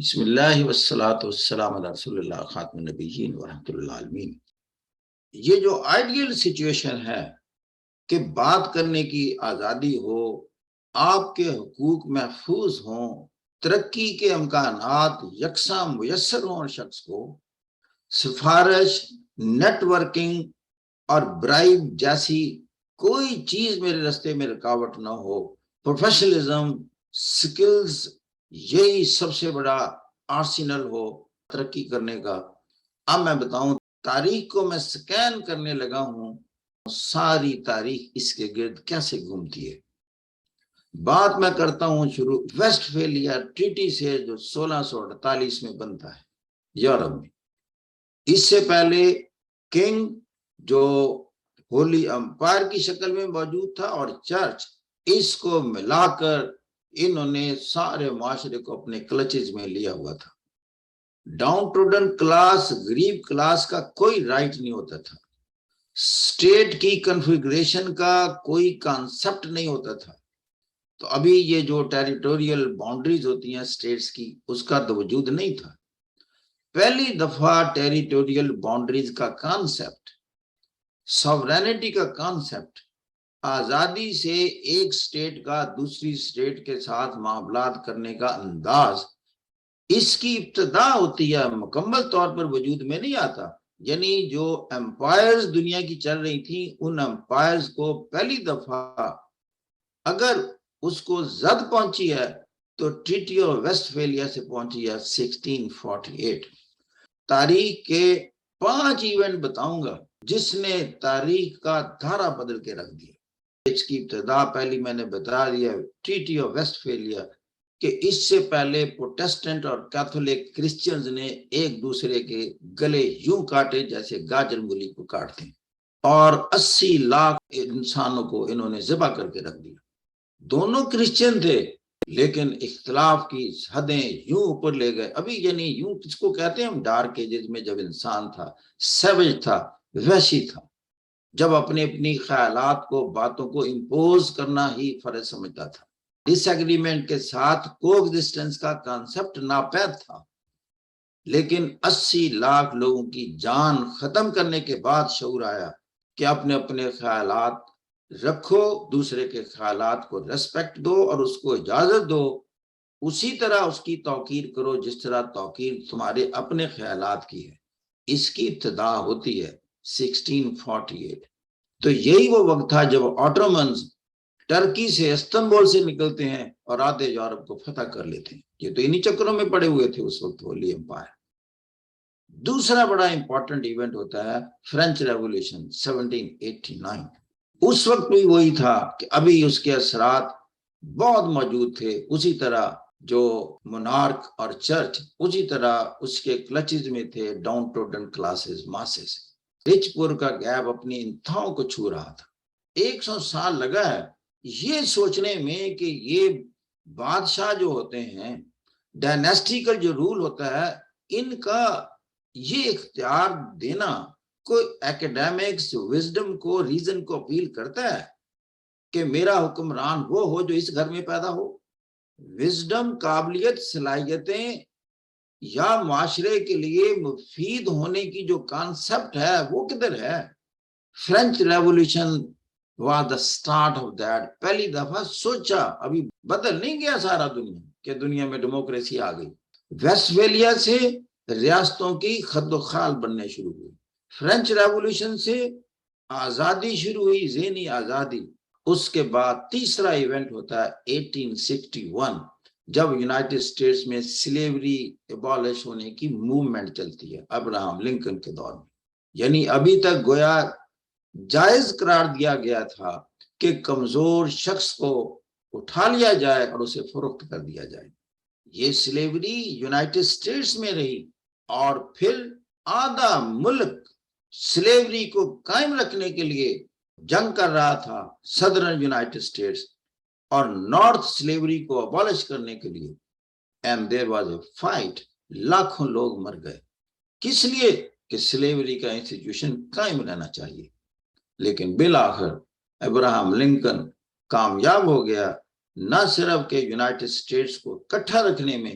بسم اللہ والصلاۃ والسلام علی رسول اللہ خاتم النبیین ورحمۃ اللہ عالمین۔ یہ جو آئیڈیل سچویشن ہے کہ بات کرنے کی آزادی ہو، آپ کے حقوق محفوظ ہوں، ترقی کے امکانات یکساں میسر ہوں، اور شخص کو سفارش، نیٹ ورکنگ اور برائب جیسی کوئی چیز میرے راستے میں رکاوٹ نہ ہو، پروفیشنلزم، سکلز، یہی سب سے بڑا آرسینل ہو ترقی کرنے کا۔ اب میں بتاؤں، تاریخ کو میں سکین کرنے لگا ہوں، ساری تاریخ اس کے گرد کیسے گھومتی ہے۔ بات میں کرتا ہوں شروع ویسٹ فیلیا ٹریٹی سے، جو 1648 میں بنتا ہے یورپ میں۔ اس سے پہلے کنگ جو ہولی امپائر کی شکل میں موجود تھا، اور چرچ، اس کو ملا کر انہوں نے سارے معاشرے کو اپنے کلچز میں لیا ہوا تھا۔ ڈاؤن ٹروڈن کلاس، غریب کلاس کا کوئی رائٹ نہیں ہوتا تھا، اسٹیٹ کی کنفیگریشن کا کوئی کانسیپٹ نہیں ہوتا تھا۔ تو ابھی یہ جو ٹیریٹوریل باؤنڈریز ہوتی ہیں اسٹیٹس کی، اس کا تو وجود نہیں تھا۔ پہلی دفعہ ٹیریٹوریل باؤنڈریز کا کانسیپٹ، سوورینٹی کا کانسیپٹ، آزادی سے ایک سٹیٹ کا دوسری سٹیٹ کے ساتھ معاملات کرنے کا انداز، اس کی ابتدا ہوتی ہے، مکمل طور پر وجود میں نہیں آتا۔ یعنی جو امپائرز دنیا کی چل رہی تھی، ان امپائرز کو پہلی دفعہ اگر اس کو زد پہنچی ہے تو ٹریٹی آف ویسٹ فیلیا سے پہنچی ہے 1648۔ تاریخ کے 5 ایونٹ بتاؤں گا جس نے تاریخ کا دھارا بدل کے رکھ دیا۔ اس کی ابتدا پہلی میں نے بتا دیا، ٹریٹی آف ویسٹ فیلیا، کہ اس سے پہلے پروٹسٹنٹ اور کیتھولک کرسچنز نے ایک دوسرے کے گلے یوں کاٹے جیسے گاجر مولی کو کاٹتے ہیں، اور 80 لاکھ انسانوں کو انہوں نے ذبح کر کے رکھ دیا۔ دونوں کرسچن تھے، لیکن اختلاف کی حدیں یوں اوپر لے گئے۔ ابھی یعنی یوں کس کو کہتے ہیں ہم، ڈارک ایجز میں جب انسان تھا، سیوج تھا، وحشی تھا، جب اپنے اپنی خیالات کو، باتوں کو امپوز کرنا ہی فرض سمجھتا تھا۔ ڈس ایگریمنٹ کے ساتھ کو ایگزسٹنس کا کانسیپٹ ناپید تھا، لیکن 80 لاکھ لوگوں کی جان ختم کرنے کے بعد شعور آیا کہ اپنے اپنے خیالات رکھو، دوسرے کے خیالات کو ریسپیکٹ دو اور اس کو اجازت دو، اسی طرح اس کی توقیر کرو جس طرح توقیر تمہارے اپنے خیالات کی ہے۔ اس کی ابتدا ہوتی ہے 1648۔ تو یہی وہ وقت تھا جب آٹومنز ٹرکی سے، استنبول سے نکلتے ہیں اور آدھے یورپ کو فتح کر لیتے ہیں۔ یہ تو انہی چکروں میں پڑے ہوئے تھے اس وقت ہولی امپائر۔ دوسرا بڑا امپورٹنٹ ایونٹ ہوتا ہے فرینچ ریولوشن 1789۔ اس وقت بھی وہی تھا کہ ابھی اس کے اثرات بہت موجود تھے، اسی طرح جو مونارک اور چرچ، اسی طرح اس کے کلچز میں تھے ڈاؤن ٹروڈن کلاسز، ماسز۔ رچ پور کا گیپ اپنی انتہاؤں کو چھو رہا تھا۔ 100 سال لگا ہے یہ سوچنے میں کہ یہ بادشاہ جو ہوتے ہیں، ڈائنیسٹیکل جو رول ہوتا ہے، ان کا یہ اختیار دینا کوئی ایکیڈیمکس وزڈم کو، ریزن کو اپیل کرتا ہے کہ میرا حکمران وہ ہو جو اس گھر میں پیدا ہو۔ وزڈم، قابلیت، صلاحیتیں یا معاشرے کے لیے مفید ہونے کی جو کانسیپٹ ہے وہ کدھر ہے؟ French revolution was the start of that۔ پہلی دفعہ سوچا، ابھی بدل نہیں گیا سارا دنیا کہ دنیا میں ڈیموکریسی آ گئی۔ ویسٹ فیلیا سے ریاستوں کی خد و خال بننے شروع ہوئی، فرینچ ریولوشن سے آزادی شروع ہوئی، ذہنی آزادی۔ اس کے بعد تیسرا ایونٹ ہوتا ہے 1861، جب یونائٹڈ اسٹیٹس میں سلیوری ایبالش ہونے کی موومنٹ چلتی ہے ابراہم لنکن کے دور میں۔ یعنی ابھی تک گویا جائز قرار دیا گیا تھا کہ کمزور شخص کو اٹھا لیا جائے اور اسے فروخت کر دیا جائے۔ یہ سلیوری یونائٹڈ اسٹیٹس میں رہی، اور پھر آدھا ملک سلیوری کو قائم رکھنے کے لیے جنگ کر رہا تھا، صدرن یونائٹڈ اسٹیٹس، اور نارتھ سلیوری کو ابالش کرنے کے لیے۔ And there was a fight, لاکھوں لوگ مر گئے، کس لیے؟ کہ سلیوری کا انسٹیٹیوشن قائم رہنا چاہیے۔ لیکن بالآخر ابراہم لنکن کامیاب ہو گیا، نہ صرف کہ یونائٹڈ اسٹیٹس کو اکٹھا رکھنے میں،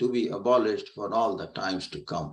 to be abolished for all the times to come.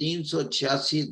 386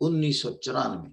1994।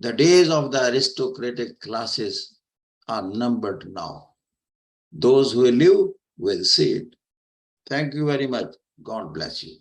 the days of the aristocratic classes are numbered now. Those who live will see it. Thank you very much. God bless you.